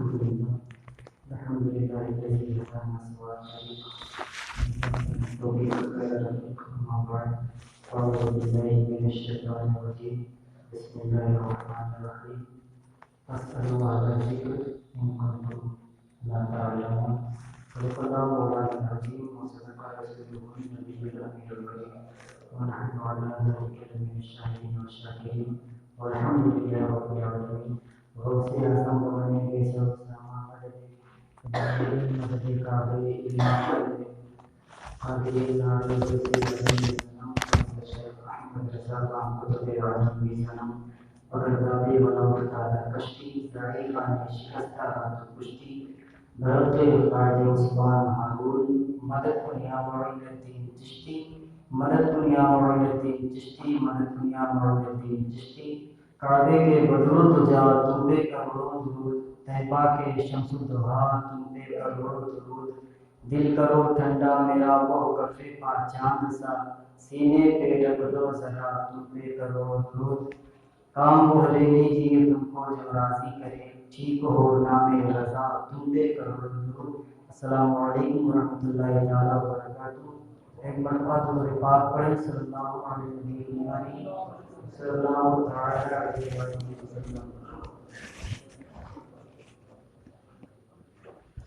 الحمد لله الذي هدانا سوى الطريق توفيق أما بعد أعوذ بالله من الشيطان الرجيم بسم الله الرحمن الرحيم فاسألوا أهل الذكر إن كنتم لا تعلمون صدق الله مولانا العظيم وصدق رسوله النبي الأمين الكريم ونحن على ذلك من الشاهدين والشاكرين والحمد لله رب العالمين غوث اعظم بنے کے سب سامان مدد مدد قابل علم قابل عالم سے سلام شیخ احمد رضا خان قطب عالم بھی سلام اور رضابی ولو تعالی کشتی ضعیف نے شکستہ کشتی درد فاج عثمان ہارون مدد دنیا معین الدین چشتی مدد دنیا معین الدین چشتی مدد دنیا معین الدین چشتی کعبے کے بدرو تجا تم پہ کروڑوں درود طیبہ کے شمس الضحیٰ تم پہ کروڑوں درود دل کرو ٹھنڈا میرا وہ کفے پا چاند سا سینے پہ رکھ دو ذرا تم پہ کرو درود کام وہ لے لیجیے تم کو جو راضی کرے ٹھیک ہو نام رضا تم پہ کرو درود السلام علیکم ورحمۃ اللہ تعالیٰ وبرکاتہ ایک مرتبہ درود پاک پڑھیں صلی اللہ علیہ وسلم صلی اللہ تعالی علیہ وسلم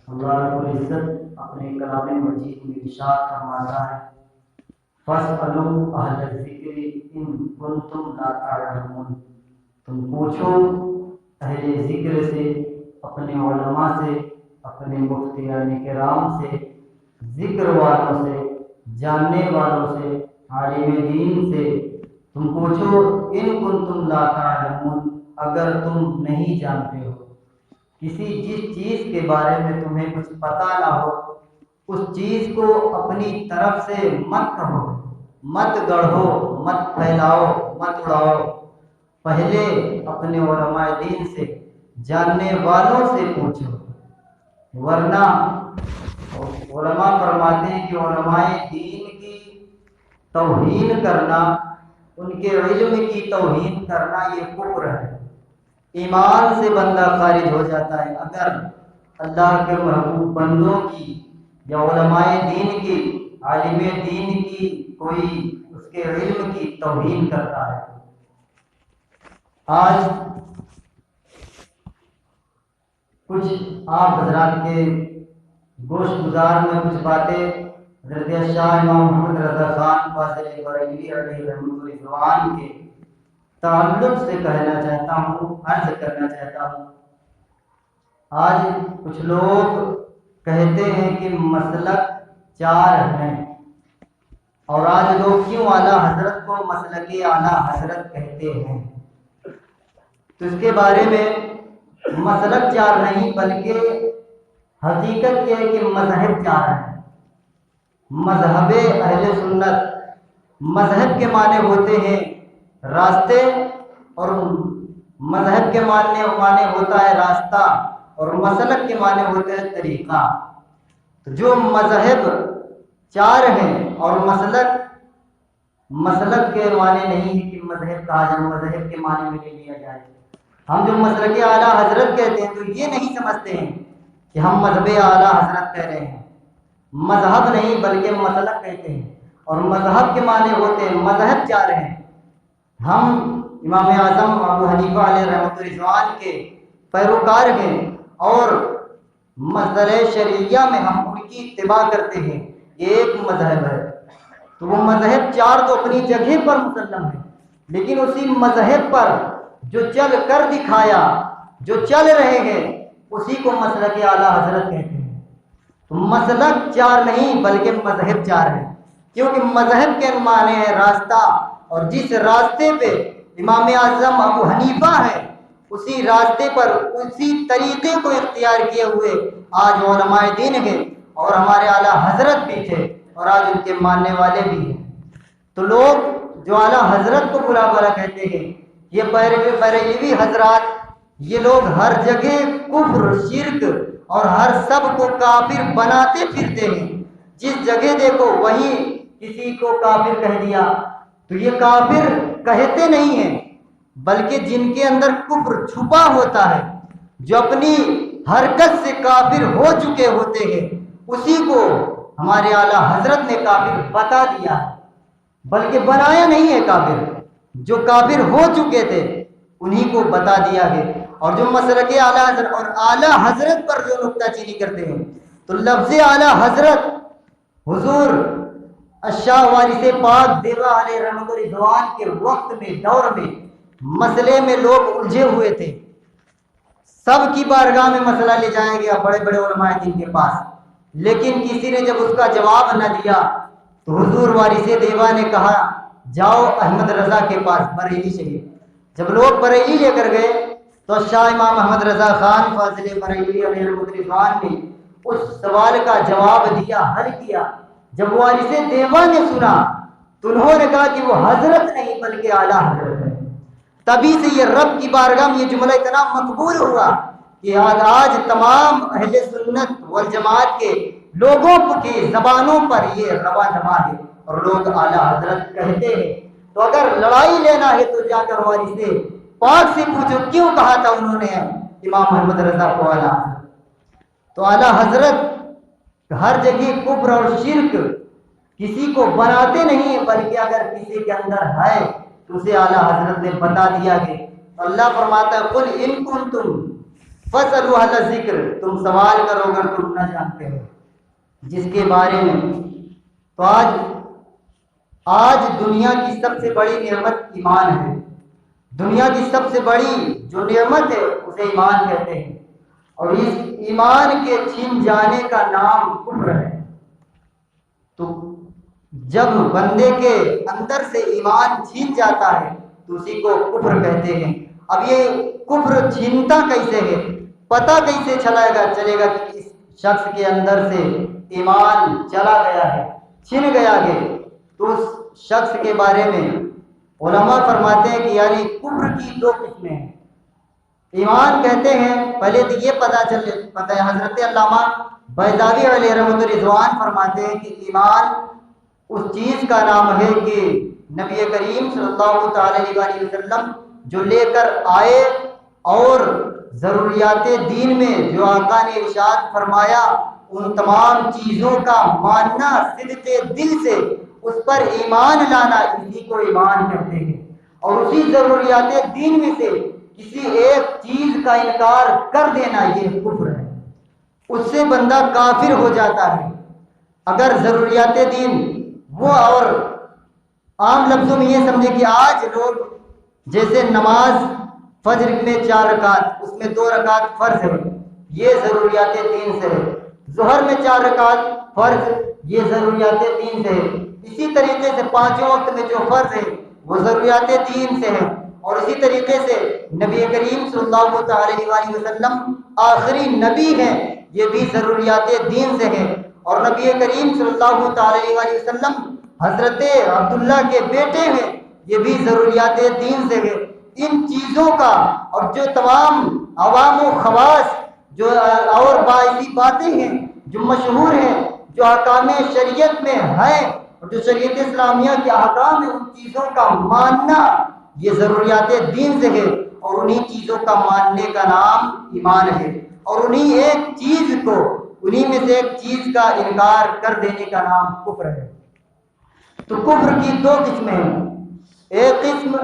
اللہ رب العزت اپنے کلام مجید میں ارشاد فرماتا ہے فاسألوا اہل الذکر ان کنتم لا تعلمون تم پوچھو اہل ذکر سے اپنے علماء سے اپنے مفتیان کرام سے ذکر والوں سے جاننے والوں سے عالم دین سے تم پوچھو ان کنتم لا تعلمون اگر تم نہیں جانتے ہو کسی جس چیز کے بارے میں تمہیں کچھ پتہ نہ ہو اس چیز کو اپنی طرف سے مت کہو مت گڑھو مت پھیلاؤ مت اڑاؤ پہلے اپنے علماء دین سے جاننے والوں سے پوچھو ورنہ علماء فرماتے ہیں کہ علماء دین کی توہین کرنا ان کے علم کی توہین کرنا یہ کفر ہے ایمان سے بندہ خارج ہو جاتا ہے اگر اللہ کے محبوب بندوں کی یا علماء دین کی عالم دین کی کوئی اس کے علم کی توہین کرتا ہے آج کچھ آپ حضرات کے گوشت گزار میں کچھ باتیں حضرت شاہ امام محمد رضا خان فاضل بریلوی علیہ رحمۃ اللہ کے تعلق سے کہنا چاہتا ہوں عرض کرنا چاہتا ہوں آج کچھ لوگ کہتے ہیں کہ مسلک چار ہیں اور آج لوگ کیوں اعلیٰ حضرت کو مسلک اعلیٰ حضرت کہتے ہیں تو اس کے بارے میں مسلک چار نہیں بلکہ حقیقت یہ ہے کہ مذہب چار ہیں مذہب اہل سنت مذہب کے معنی ہوتے ہیں راستے اور مذہب کے معنی ہوتا ہے راستہ اور مسلک کے معنی ہوتا ہے طریقہ تو جو مذہب چار ہیں اور مسلک کے معنی نہیں ہے کہ مذہب کہا جائے مذہب کے معنی میں لے لیا جائے ہم جو مسلک اعلیٰ حضرت کہتے ہیں تو یہ نہیں سمجھتے ہیں کہ ہم مذہب اعلیٰ حضرت کہہ رہے ہیں مذہب نہیں بلکہ مسلک کہتے ہیں اور مذہب کے معنی ہوتے ہیں مذہب چار ہیں ہم امام اعظم ابو حنیفہ علیہ رحمۃ اللہ کے پیروکار ہیں اور مسئلہ شرعیہ میں ہم ان کی اتباع کرتے ہیں یہ ایک مذہب ہے تو وہ مذہب چار تو اپنی جگہ پر مسلم ہے لیکن اسی مذہب پر جو چل کر دکھایا جو چل رہے ہیں اسی کو مسلک اعلیٰ حضرت کہتے ہیں تو مسلک چار نہیں بلکہ مذہب چار ہے کیونکہ مذہب کے معنی ہے راستہ اور جس راستے پہ امام اعظم ابو حنیفہ ہے اسی راستے پر اسی طریقے کو اختیار کیے ہوئے آج علماء دین ہیں اور ہمارے اعلیٰ حضرت بھی تھے اور آج ان کے ماننے والے بھی ہیں تو لوگ جو اعلیٰ حضرت کو برا بھلا کہتے ہیں یہ بریلوی حضرات یہ لوگ ہر جگہ کفر شرک اور ہر سب کو کافر بناتے پھرتے ہیں جس جگہ دیکھو وہیں کسی کو کافر کہہ دیا تو یہ کافر کہتے نہیں ہیں بلکہ جن کے اندر کفر چھپا ہوتا ہے جو اپنی حرکت سے کافر ہو چکے ہوتے ہیں اسی کو ہمارے اعلیٰ حضرت نے کافر بتا دیا ہے، بلکہ بنایا نہیں ہے کافر، جو کافر ہو چکے تھے انہی کو بتا دیا گیا۔ اور جو مسلک اعلیٰ حضرت اور اعلیٰ حضرت پر جو نکتہ چینی کرتے ہیں، تو لفظ اعلیٰ حضرت حضور الشاہ وارث پاک دیوا علیہ رحمت و رضوان کے وقت میں، دور میں مسئلے میں لوگ الجھے ہوئے تھے، سب کی بارگاہ میں مسئلہ لے جایا گیا بڑے بڑے علماء دین کے پاس، لیکن کسی نے جب اس کا جواب نہ دیا تو حضور وارث دیوا نے کہا جاؤ احمد رضا کے پاس بریلی شریف۔ جب لوگ بریلی لے کر گئے تو شاہ امام احمد رضا خان فاضل بریلی علیہ رحمۃ اللہ نے اس سوال کا جواب دیا، حل کیا۔ جب وارث دیوا نے سنا تو انہوں نے کہا کہ وہ حضرت نہیں بلکہ اعلیٰ حضرت ہے۔ تبھی سے یہ رب کی بارگاہ میں یہ جملہ اتنا مقبول ہوا کہ آج تمام اہل سنت والجماعت کے لوگوں کی زبانوں پر یہ روا دوا ہے اور لوگ اعلیٰ حضرت کہتے ہیں۔ تو اگر لڑائی لینا ہے تو جا کر وارث پاک سے پوچھو کیوں کہا تھا انہوں نے امام محمد رضا کو اعلیٰ حضرت۔ تو اعلیٰ حضرت ہر جگہ کفر اور شرک کسی کو بناتے نہیں ہیں، بلکہ اگر کسی کے اندر ہے تو اسے اعلیٰ حضرت نے بتا دیا کہ اللہ فرماتا ہے قل ان کنتم فاسألوا اہل الذکر، تم سوال کرو اگر تم نہ جانتے ہو جس کے بارے میں۔ تو آج دنیا کی سب سے بڑی نعمت ایمان ہے، دنیا کی سب سے بڑی جو نعمت ہے اسے ایمان کہتے ہیں، اور اس ایمان کے چھن جانے کا نام کفر ہے۔ تو جب بندے کے اندر سے ایمان چھین جاتا ہے تو اسی کو کفر کہتے ہیں۔ اب یہ کفر چھینتا کیسے ہے، پتہ کیسے چلے گا کہ اس شخص کے اندر سے ایمان چلا گیا ہے، چھن گیا ہے؟ تو اس شخص کے بارے میں علماء فرماتے ہیں کہ یعنی کفر کی دو قسمیں ہیں۔ ایمان کہتے ہیں پہلے تو یہ پتہ ہے حضرت علامہ بیضاوی علیہ رحمۃ رضوان فرماتے ہیں کہ ایمان اس چیز کا نام ہے کہ نبی کریم صلی اللہ تعالی علیہ وسلم جو لے کر آئے اور ضروریات دین میں جو آقا نے ارشاد فرمایا ان تمام چیزوں کا ماننا صدق دل سے، اس پر ایمان لانا، اسی کو ایمان کہتے ہیں۔ اور اسی ضروریات دین میں سے کسی ایک چیز کا انکار کر دینا یہ کفر ہے، اس سے بندہ کافر ہو جاتا ہے۔ اگر ضروریات دین وہ، اور عام لفظوں میں یہ سمجھے کہ آج لوگ جیسے نماز فجر میں 4 رکعت، اس میں 2 رکعت فرض ہے، یہ ضروریات دین سے ہے۔ ظہر میں 4 رکعت فرض، یہ ضروریات دین سے ہے۔ اسی طریقے سے 5 وقت میں جو فرض ہے وہ ضروریات دین سے ہے۔ اور اسی طریقے سے نبی کریم صلی اللہ تعالی علیہ وسلم آخری نبی ہیں، یہ بھی ضروریات دین سے ہے۔ اور نبی کریم صلی اللہ تعالی علیہ وسلم حضرت عبداللہ کے بیٹے ہیں، یہ بھی ضروریات دین سے ہے۔ ان چیزوں کا اور جو تمام عوام و خواص جو اور باعثی باتیں ہیں جو مشہور ہیں، جو احکام شریعت میں ہیں اور جو شریعت اسلامیہ کے احکام ہیں، ان چیزوں کا ماننا یہ ضروریات دین سے ہے، اور انہی چیزوں کا ماننے کا نام ایمان ہے۔ اور انہی ایک چیز کو، انہی میں سے ایک چیز کا انکار کر دینے کا نام کفر ہے۔ تو کفر کی 2 قسمیں ہیں، ایک قسم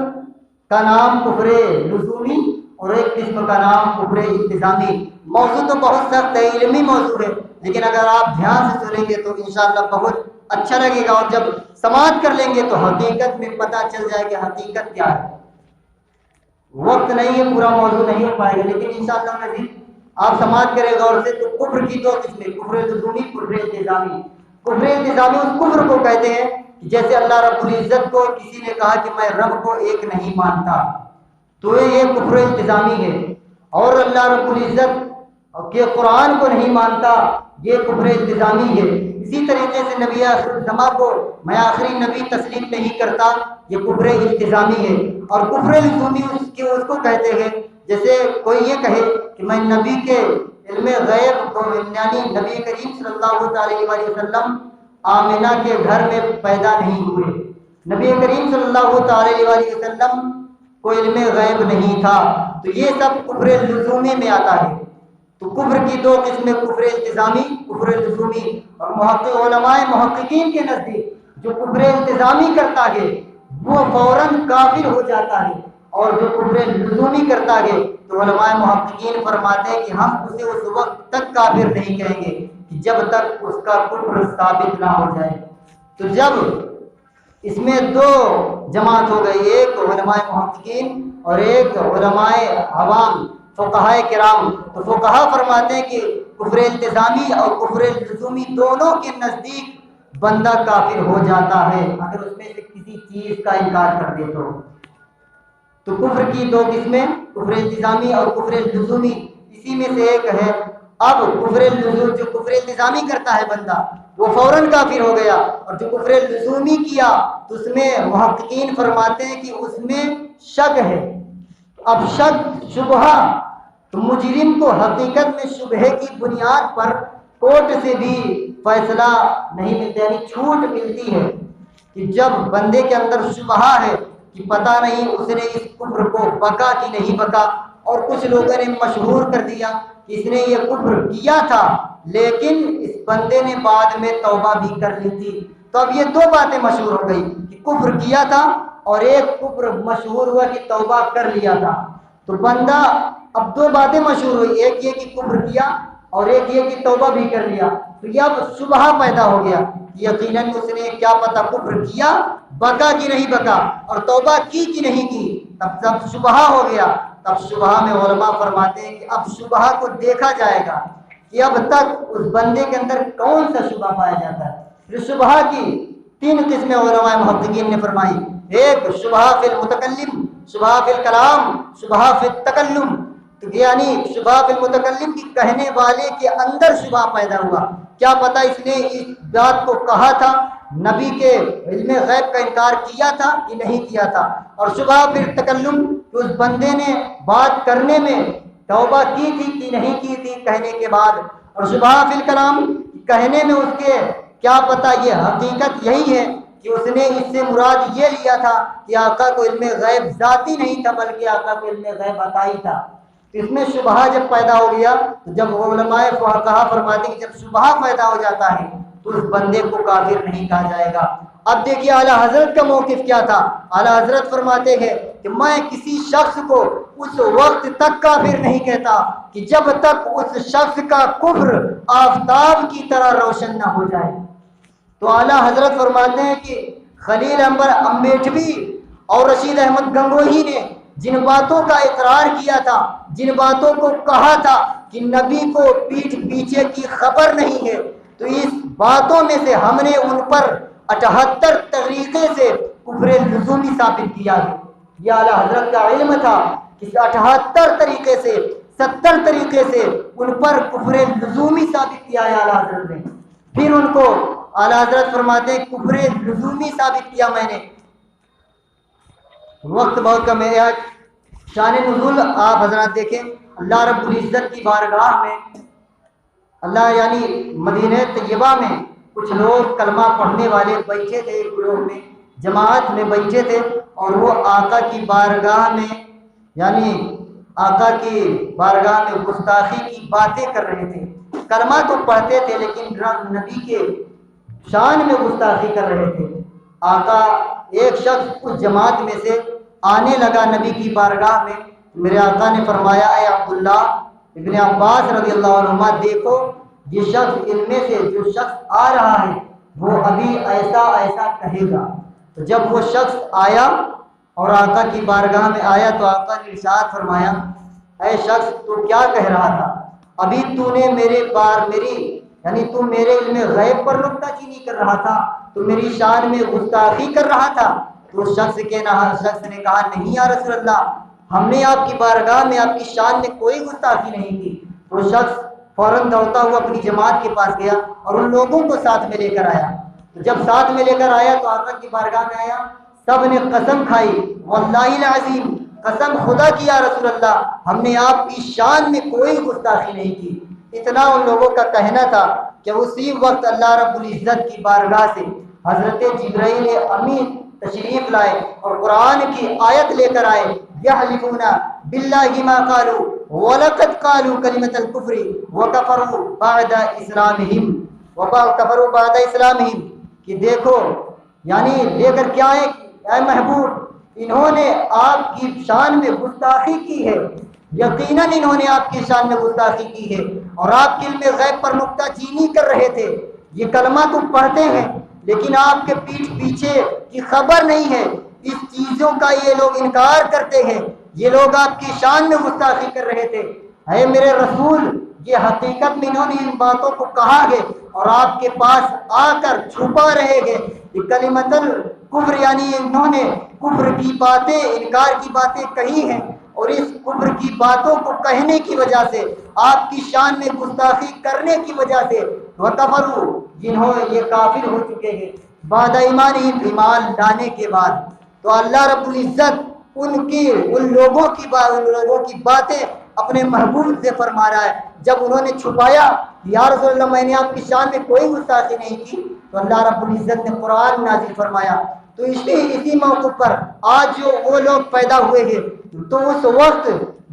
کا نام کفر لزومی اور ایک قسم کا نام کفر التزامی۔ موضوع تو بہت سخت ہے، علمی موضوع ہے، لیکن اگر آپ دھیان سے سنیں گے تو انشاءاللہ بہت اچھا لگے گا، اور جب سماعت کر لیں گے تو حقیقت میں پتہ چل جائے کہ حقیقت کیا ہے۔ وقت نہیں ہے، پورا موضوع نہیں ہو پائے گا، لیکن انشاءاللہ مزید آپ سماعت کریں غور سے۔ تو کفر کی 2 قسمیں، کفر لزومی، کفر التزامی۔ کفر التزامی اس کفر کو کہتے ہیں جیسے اللہ رب العزت کو کسی نے کہا کہ میں رب کو ایک نہیں مانتا، تو یہ کفر التزامی ہے۔ اور اللہ رب العزت کہ قرآن کو نہیں مانتا، یہ کفر التزامی ہے۔ اسی طریقے سے نبی آخر الزماں کو میں آخری نبی تسلیم نہیں کرتا، یہ کفر التزامی ہے۔ اور کفر لزومی اس کو کہتے ہیں جیسے کوئی یہ کہے کہ میں نبی کے علم غیب کو، یعنی نبی کریم صلی اللہ تعالی علیہ وسلم آمنہ کے گھر میں پیدا نہیں ہوئے، نبی کریم صلی اللہ تعالی علیہ وسلم کو علم غیب نہیں تھا، تو یہ سب کفر لزومی میں آتا ہے۔ تو کفر کی دو قسمیں، کفر التزامی، کفر لزومی، اور محققین کے نزدیک جو کفر التزامی کرتا ہے وہ فوراً کافر ہو جاتا ہے، اور جو کفر لزومی کرتا ہے تو علماء محققین فرماتے ہیں کہ ہم اسے اس وقت تک کافر نہیں کہیں گے کہ جب تک اس کا کفر ثابت نہ ہو جائے۔ تو جب اس میں دو جماعت ہو گئی، ایک علماء محققین اور ایک علماء عوام فقہائے کرام، تو فقہا فرماتے ہیں کہ کفر التزامی اور کفر لزومی دونوں کے نزدیک بندہ کافر ہو جاتا ہے اگر اس میں سے کسی چیز کا انکار کر دے تو کفر کی دو قسمیں، کفر التزامی اور کفر لزومی، اسی میں سے ایک ہے۔ اب کفر لزومی، جو کفر التزامی کرتا ہے بندہ وہ فوراً کافر ہو گیا، اور جو کفر لزومی کیا تو اس میں محققین فرماتے ہیں کہ اس میں شک ہے۔ اب شک، شبہ، تو مجرم کو حقیقت میں شبہے کی بنیاد پر کورٹ سے بھی فیصلہ نہیں ملتا، یعنی چھوٹ ملتی ہے کہ جب بندے کے اندر شبہ ہے کہ پتہ نہیں اس نے اس کفر کو بکا کہ نہیں بکا، اور کچھ لوگوں نے مشہور کر دیا کہ اس نے یہ کفر کیا تھا لیکن اس بندے نے بعد میں توبہ بھی کر لی تھی، تو اب یہ دو باتیں مشہور ہو گئی کہ کفر کیا تھا اور ایک کفر مشہور ہوا کہ توبہ کر لیا تھا۔ تو بندہ، اب دو باتیں مشہور ہوئی، ایک یہ کہ کفر کیا اور ایک یہ کہ توبہ بھی کر لیا، تو یہ اب شبہ پیدا ہو گیا کہ یقیناً اس نے کیا پتہ کفر کیا، بکا کہ نہیں بکا، اور توبہ کی کہ نہیں کی، تب جب شبہ ہو گیا تب شبہ میں علماء فرماتے ہیں کہ اب شبہ کو دیکھا جائے گا کہ اب تک اس بندے کے اندر کون سا شبہ پایا جاتا ہے۔ پھر شبہ کی تین قسمیں علماء محققین نے فرمائی، ایک شبہ فی المتکلم، شبہ فی الکلام، شبہ فی التکلم، تو یعنی شبہ فی المتکلم کی کہنے والے کے اندر شبہ پیدا ہوا، کیا پتہ اس نے اس بات کو کہا تھا، نبی کے علم غیب کا انکار کیا تھا کہ نہیں کیا تھا، اور شبہ پھر تکلم کہ اس بندے نے بات کرنے میں توبہ کی تھی کہ نہیں کی تھی کہنے کے بعد، اور شبہ فی الکلام کہنے میں اس کے کیا پتہ یہ حقیقت یہی ہے کہ اس نے اس سے مراد یہ لیا تھا کہ آقا کو علم غیب ذاتی نہیں تھا بلکہ آقا کو علم غیب عطائی تھا۔ اس میں شبہ جب پیدا ہو گیا تو جب علماء فقہا فرماتے ہیں کہ جب شبہ پیدا ہو جاتا ہے تو اس بندے کو کافر نہیں کہا جائے گا۔ اب دیکھیے اعلیٰ حضرت کا موقف کیا تھا۔ اعلیٰ حضرت فرماتے ہیں کہ میں کسی شخص کو اس وقت تک کافر نہیں کہتا کہ جب تک اس شخص کا کفر آفتاب کی طرح روشن نہ ہو جائے۔ تو اعلیٰ حضرت فرماتے ہیں کہ خلیل احمد امبیڈوی اور رشید احمد گنگوہی نے جن باتوں کا اقرار کیا تھا، جن باتوں کو کہا تھا کہ نبی کو پیٹھ پیچھے کی خبر نہیں ہے، تو اس باتوں میں سے ہم نے ان پر 78 طریقے سے کفر لزومی ثابت کیا ہے۔ یہ اعلیٰ حضرت کا علم تھا کہ 78 طریقے سے 70 طریقے سے ان پر کفر لزومی ثابت کیا ہے اعلیٰ حضرت نے۔ پھر ان کو اعلیٰ حضرت فرماتے ہیں کفر لزومی ثابت کیا میں نے۔ وقت بہت کم ہے، شان نزول آپ حضرات دیکھیں، اللہ رب العزت کی بارگاہ میں، اللہ یعنی مدینہ طیبہ میں کچھ لوگ کلمہ پڑھنے والے بیٹھے تھے، گروہ میں، جماعت میں بیٹھے تھے، اور وہ آقا کی بارگاہ میں، یعنی آقا کی بارگاہ میں گستاخی کی باتیں کر رہے تھے۔ کلمہ تو پڑھتے تھے لیکن نبی کے شان میں گستاخی کر رہے تھے۔ آقا، ایک شخص اس جماعت میں سے آنے لگا نبی کی بارگاہ میں، میرے آقا نے فرمایا، اے عبداللہ ابن عباس رضی اللہ عنہما، دیکھو یہ شخص، ان میں سے جو شخص آ رہا ہے وہ ابھی ایسا ایسا کہے گا۔ تو جب وہ شخص آیا اور آقا کی بارگاہ میں آیا تو آقا نے ارشاد فرمایا، اے شخص تو کیا کہہ رہا تھا؟ ابھی تو نے یعنی تو میرے علم غیب پر نکتہ چینی کر رہا تھا، تو میری شان میں گستاخی کر رہا تھا۔ تو شخص نے کہا، نہیں یا رسول اللہ، ہم نے آپ کی بارگاہ میں آپ کی شان میں کوئی گستاخی نہیں کی۔ وہ شخص فوراً دوڑتا ہوا اپنی جماعت کے پاس گیا اور ان لوگوں کو ساتھ میں لے کر آیا۔ تو جب ساتھ میں لے کر آیا تو آقا کی بارگاہ میں آیا، سب نے قسم کھائی، واللہ العظیم، قسم خدا کی یا رسول اللہ، ہم نے آپ کی شان میں کوئی گستاخی نہیں کی۔ اتنا ان لوگوں کا کہنا تھا کہ اسی وقت اللہ رب العزت کی بارگاہ سے حضرت جبرائیل امین تشریف لائے اور قرآن کی آیت لے کر آئے، یحلفون باللہ ما قالوا، وَلَقَدْ قَالُوا كَلِمَةَ الْكُفْرِ وَكَفَرُوا بَعْدَ إِسْلَامِهِمْ کہ دیکھو یعنی لے کر کیا ہے اے محبوب، انہوں نے آپ کی شان میں گستاخی کی ہے، یقیناً انہوں نے آپ کی شان میں گستاخی کی ہے اور آپ کے علم غیب پر نکتہ چینی کر رہے تھے۔ یہ کلمہ تو پڑھتے ہیں لیکن آپ کے پیٹھ پیچھے کی خبر نہیں ہے، اس چیزوں کا یہ لوگ انکار کرتے ہیں، یہ لوگ آپ کی شان میں گستاخی کر رہے تھے۔ اے میرے رسول، یہ حقیقت میں انہوں نے ان باتوں کو کہا ہے اور آپ کے پاس آ کر چھپا رہے گے۔ یہ کلمۃ الکفر یعنی انہوں نے کفر کی باتیں، انکار کی باتیں کہی ہیں اور اس کفر کی باتوں کو کہنے کی وجہ سے، آپ کی شان میں گستاخی کرنے کی وجہ سے، وَكَفَرُوا جنہوں یہ کافر ہو چکے ہیں بعد ایمانہم ایمان لانے کے بعد۔ تو اللہ رب العزت ان لوگوں کی باتیں اپنے محبوب سے فرما رہا ہے۔ جب انہوں نے چھپایا یا رسول اللہ میں نے آپ کی شان میں کوئی گستاخی نہیں کی، تو اللہ رب العزت نے قرآن نازل فرمایا۔ تو اسی موقع پر آج جو وہ لوگ پیدا ہوئے ہیں، تو اس وقت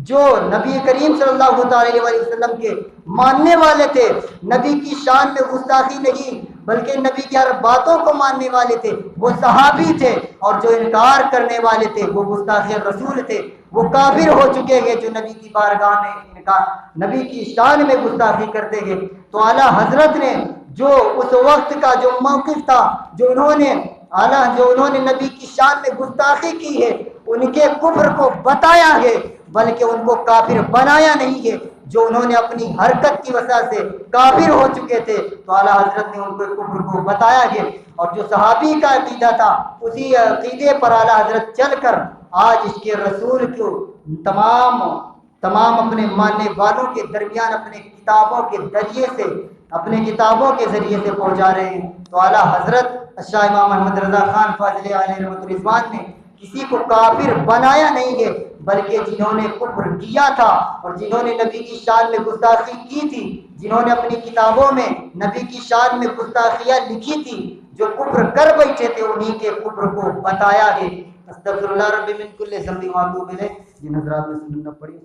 جو نبی کریم صلی اللہ علیہ وسلم کے ماننے والے تھے، نبی کی شان میں گستاخی نہیں بلکہ نبی کی ہر باتوں کو ماننے والے تھے، وہ صحابی تھے، اور جو انکار کرنے والے تھے وہ گستاخ رسول تھے، وہ کافر ہو چکے ہیں جو نبی کی بارگاہ میں انکار، نبی کی شان میں گستاخی کرتے ہیں۔ تو اعلیٰ حضرت نے جو اس وقت کا جو موقف تھا، جو انہوں نے نبی کی شان میں گستاخی کی ہے، ان کے کفر کو بتایا ہے بلکہ ان کو کافر بنایا نہیں ہے۔ جو انہوں نے اپنی حرکت کی وجہ سے کافر ہو چکے تھے تو اعلیٰ حضرت نے ان کو کفر کو بتایا ہے، اور جو صحابی کا عقیدہ تھا اسی عقیدے پر اعلیٰ حضرت چل کر آج اس کے رسول کو تمام اپنے ماننے والوں کے درمیان اپنے کتابوں کے ذریعے سے پہنچا رہے ہیں۔ تو اعلیٰ حضرت شاہ امام محمد رضا خان فاضل علیہ رحمۃ الرضوان نے کسی کو کافر بنایا نہیں ہے، بلکہ جنہوں نے کفر کیا تھا اور جنہوں نے نبی کی شان میں گستاخی کی تھی، جنہوں نے اپنی کتابوں میں نبی کی شان میں گستاخیاں لکھی تھی، جو کفر کر بیٹھے تھے، انہی کے کفر کو بتایا ہے۔ استغفر اللہ ربی من کل ذنب واتوب الیہ۔ جن حضرات نے سنت پڑھی